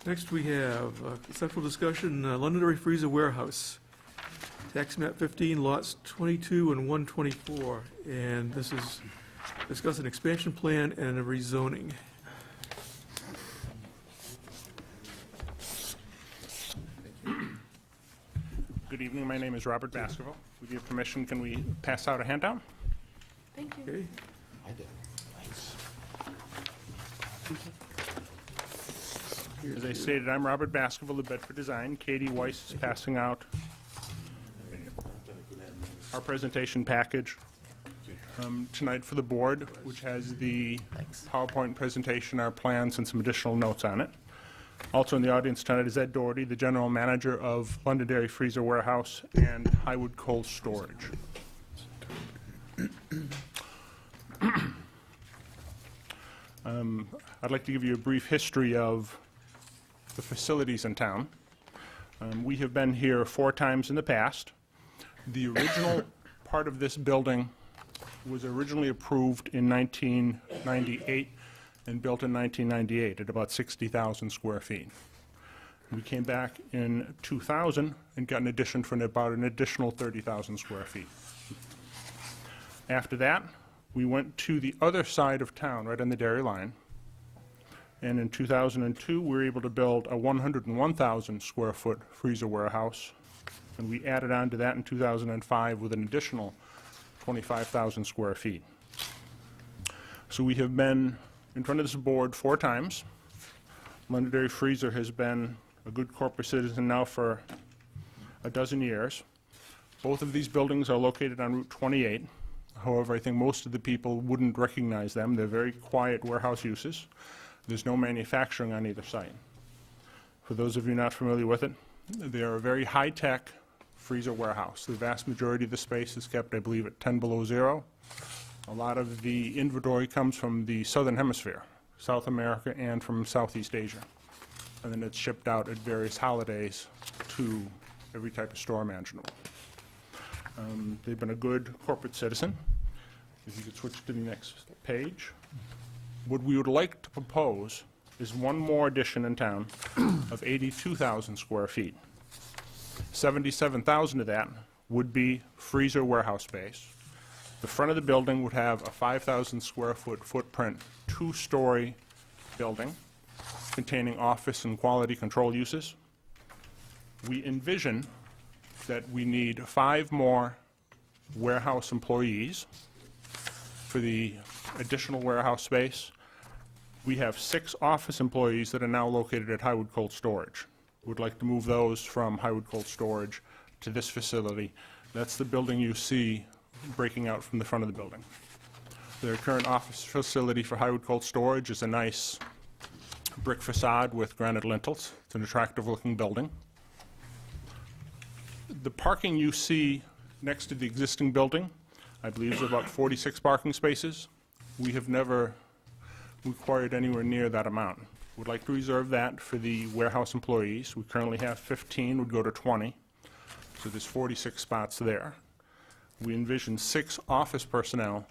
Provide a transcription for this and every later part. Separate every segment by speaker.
Speaker 1: Next, we have conceptual discussion, Londonderry Freezer Warehouse, tax map 15, lots 22 and 124. And this is discuss an expansion plan and a rezoning.
Speaker 2: Good evening, my name is Robert Baskerville. With your permission, can we pass out a handout?
Speaker 3: Thank you.
Speaker 1: Okay,
Speaker 4: I did. Thanks.
Speaker 2: As I stated, I'm Robert Baskerville of Bedford Design. Katie Weiss is passing out our presentation package tonight for the board, which has the PowerPoint presentation, our plans, and some additional notes on it. Also in the audience tonight is Ed Doherty, the General Manager of Londonderry Freezer Warehouse and Highwood Cold Storage. I'd like to give you a brief history of the facilities in town. We have been here 4 times in the past. The original part of this building was originally approved in 1998 and built in 1998 at about 60,000 square feet. We came back in 2000 and got an addition for about an additional 30,000 square feet. After that, we went to the other side of town, right on the dairy line. And in 2002, we were able to build a 101,000 square foot freezer warehouse. And we added on to that in 2005 with an additional 25,000 square feet. So we have been in front of this board 4 times. Londonderry Freezer has been a good corporate citizen now for a dozen years. Both of these buildings are located on Route 28. However, I think most of the people wouldn't recognize them. They're very quiet warehouse uses. There's no manufacturing on either site. For those of you not familiar with it, they are a very high-tech freezer warehouse. The vast majority of the space is kept, I believe, at 10 below zero. A lot of the inventory comes from the southern hemisphere, South America, and from Southeast Asia. And then it's shipped out at various holidays to every type of store imaginable. They've been a good corporate citizen. If you could switch to the next page. What we would like to propose is one more addition in town of 82,000 square feet. 77,000 of that would be freezer warehouse space. The front of the building would have a 5,000 square foot footprint, 2-story building containing office and quality control uses. We envision that we need 5 more warehouse employees for the additional warehouse space. We have 6 office employees that are now located at Highwood Cold Storage. We'd like to move those from Highwood Cold Storage to this facility. That's the building you see breaking out from the front of the building. The current office facility for Highwood Cold Storage is a nice brick facade with granite lintels. It's an attractive looking building. The parking you see next to the existing building, I believe, is about 46 parking spaces. We have never required anywhere near that amount. We'd like to reserve that for the warehouse employees. We currently have 15, would go to 20. So there's 46 spots there. We envision 6 office personnel.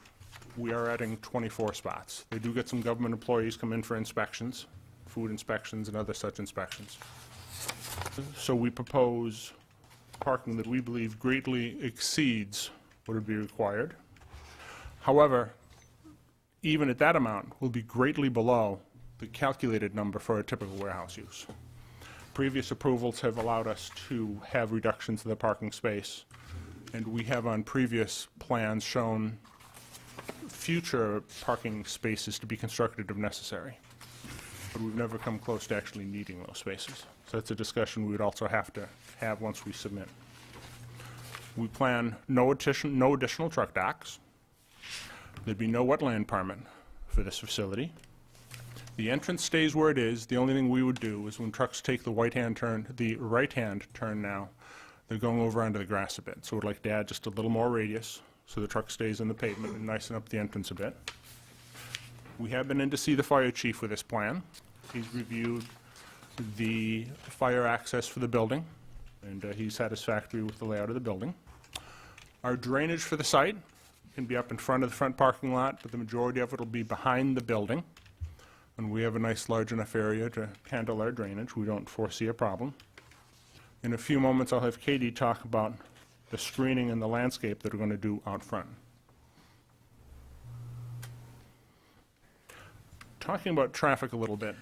Speaker 2: We are adding 24 spots. They do get some government employees come in for inspections, food inspections and other such inspections. So we propose parking that we believe greatly exceeds what would be required. However, even at that amount, will be greatly below the calculated number for a typical warehouse use. Previous approvals have allowed us to have reductions in the parking space, and we have on previous plans shown future parking spaces to be constructed if necessary. But we've never come close to actually needing those spaces. So that's a discussion we would also have to have once we submit. We plan no additional truck docks. There'd be no wetland permit for this facility. The entrance stays where it is. The only thing we would do is when trucks take the right-hand turn now, they're going over onto the grass a bit. So we'd like to add just a little more radius so the truck stays in the pavement and nice up the entrance a bit. We have been in to see the fire chief with this plan. He's reviewed the fire access for the building, and he's satisfactory with the layout of the building. Our drainage for the site can be up in front of the front parking lot, but the majority of it will be behind the building. And we have a nice large enough area to handle our drainage. We don't foresee a problem. In a few moments, I'll have Katie talk about the screening and the landscape that we're going to do out front. Talking about traffic a little bit,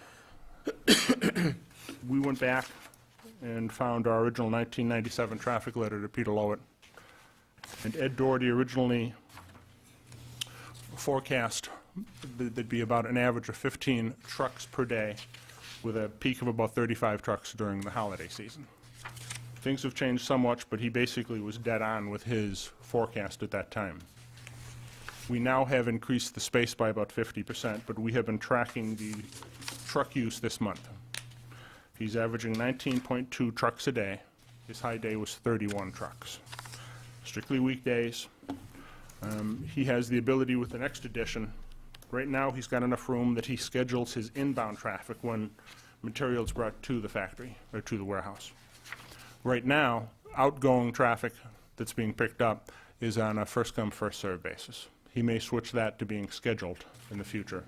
Speaker 2: we went back and found our original 1997 traffic letter to Pt1. And Ed Doherty originally forecast that there'd be about an average of 15 trucks per day with a peak of about 35 trucks during the holiday season. Things have changed somewhat, but he basically was dead on with his forecast at that time. We now have increased the space by about 50%, but we have been tracking the truck use this month. He's averaging 19.2 trucks a day. His high day was 31 trucks. Strictly weekdays. He has the ability with the next edition. Right now, he's got enough room that he schedules his inbound traffic when material is brought to the factory or to the warehouse. Right now, outgoing traffic that's being picked up is on a first-come, first-served basis. He may switch that to being scheduled in the future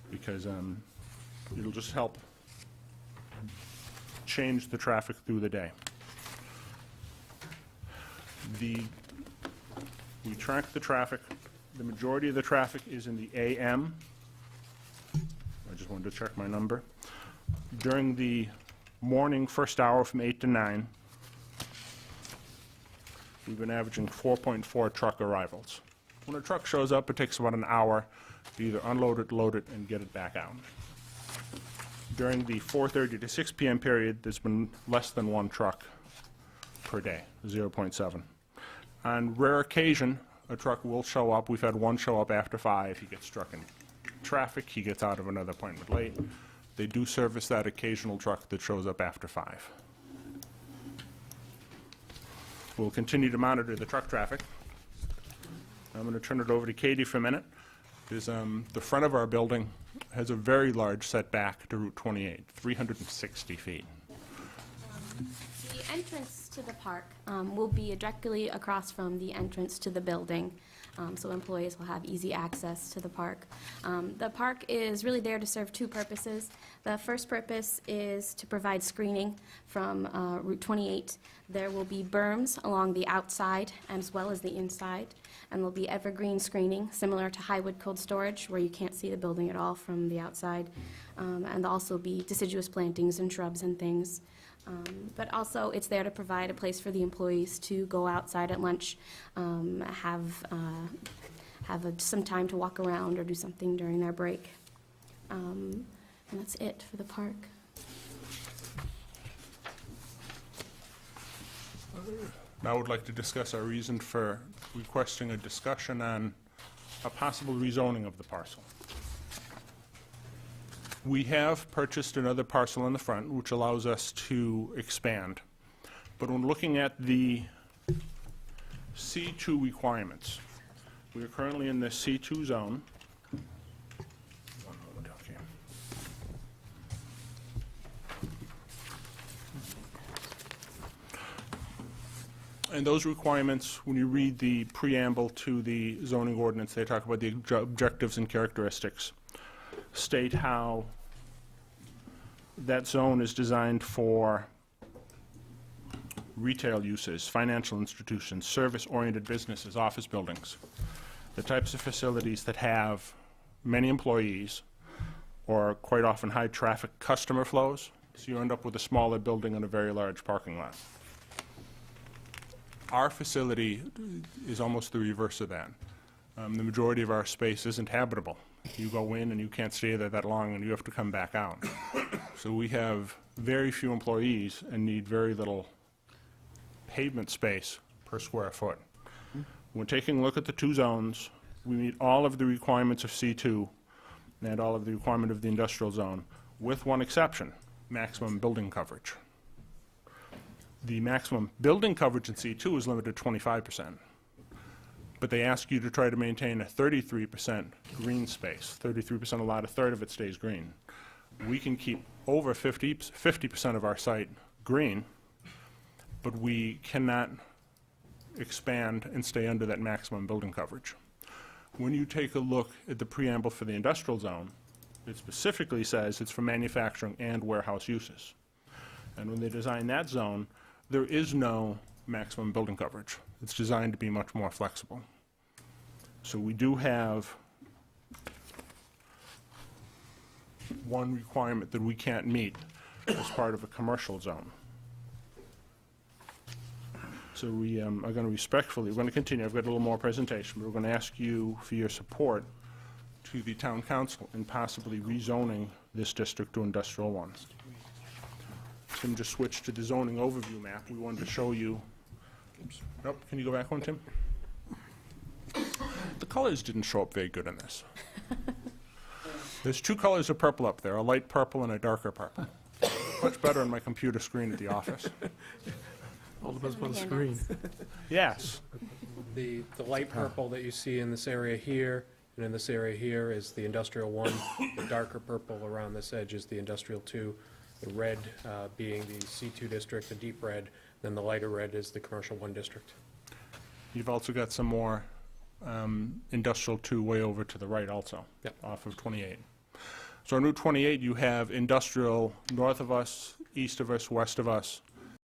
Speaker 2: because it'll just help change the traffic through the day. We track the traffic. The majority of the traffic is in the AM. I just wanted to check my number. During the morning first hour from 8 to 9, we've been averaging 4.4 truck arrivals. When a truck shows up, it takes about an hour to either unload it, load it, and get it back out. During the 4:30 to 6 p.m. period, there's been less than one truck per day, 0.7. On rare occasion, a truck will show up. We've had one show up after 5. He gets stuck in traffic. He gets out of another appointment late. They do service that occasional truck that shows up after 5. We'll continue to monitor the truck traffic. I'm going to turn it over to Katie for a minute. The front of our building has a very large setback to Route 28, 360 feet.
Speaker 3: The entrance to the park will be directly across from the entrance to the building, so employees will have easy access to the park. The park is really there to serve two purposes. The first purpose is to provide screening from Route 28. There will be berms along the outside as well as the inside, and there'll be evergreen screening, similar to Highwood Cold Storage, where you can't see the building at all from the outside, and there'll also be deciduous plantings and shrubs and things. But also, it's there to provide a place for the employees to go outside at lunch, have some time to walk around or do something during their break. And that's it for the park.
Speaker 2: Now I would like to discuss our reason for requesting a discussion on a possible rezoning of the parcel. We have purchased another parcel in the front, which allows us to expand. But when looking at the C2 requirements, we are currently in the C2 zone. One moment, okay. And those requirements, when you read the preamble to the zoning ordinance, they talk about the objectives and characteristics, state how that zone is designed for retail uses, financial institutions, service-oriented businesses, office buildings, the types of facilities that have many employees or quite often high traffic customer flows, so you end up with a smaller building and a very large parking lot. Our facility is almost the reverse of that. The majority of our space isn't habitable. You go in and you can't stay there that long and you have to come back out. So we have very few employees and need very little pavement space per square foot. When taking a look at the two zones, we meet all of the requirements of C2 and all of the requirement of the industrial zone, with one exception, maximum building coverage. The maximum building coverage in C2 is limited to 25%. But they ask you to try to maintain a 33% green space. 33% a lot, a third of it stays green. We can keep over 50% of our site green, but we cannot expand and stay under that maximum building coverage. When you take a look at the preamble for the industrial zone, it specifically says it's for manufacturing and warehouse uses. And when they design that zone, there is no maximum building coverage. It's designed to be much more flexible. So we do have one requirement that we can't meet as part of a commercial zone. So we are going to respectfully, we're going to continue, I've got a little more presentation, but we're going to ask you for your support to the town council in possibly rezoning this district to industrial 1. Tim just switched to the zoning overview map. We wanted to show you, nope, can you go back one, Tim? The colors didn't show up very good in this. There's 2 colors of purple up there, a light purple and a darker purple. Much better on my computer screen at the office.
Speaker 1: All depends upon the screen.
Speaker 2: Yes.
Speaker 5: The light purple that you see in this area here and in this area here is the industrial 1. The darker purple around this edge is the industrial 2. The red being the C2 district, the deep red, then the lighter red is the commercial 1 district.
Speaker 2: You've also got some more industrial 2 way over to the right also,
Speaker 5: Yep.
Speaker 2: off of 28. So on Route 28, you have industrial north of us, east of us, west of us,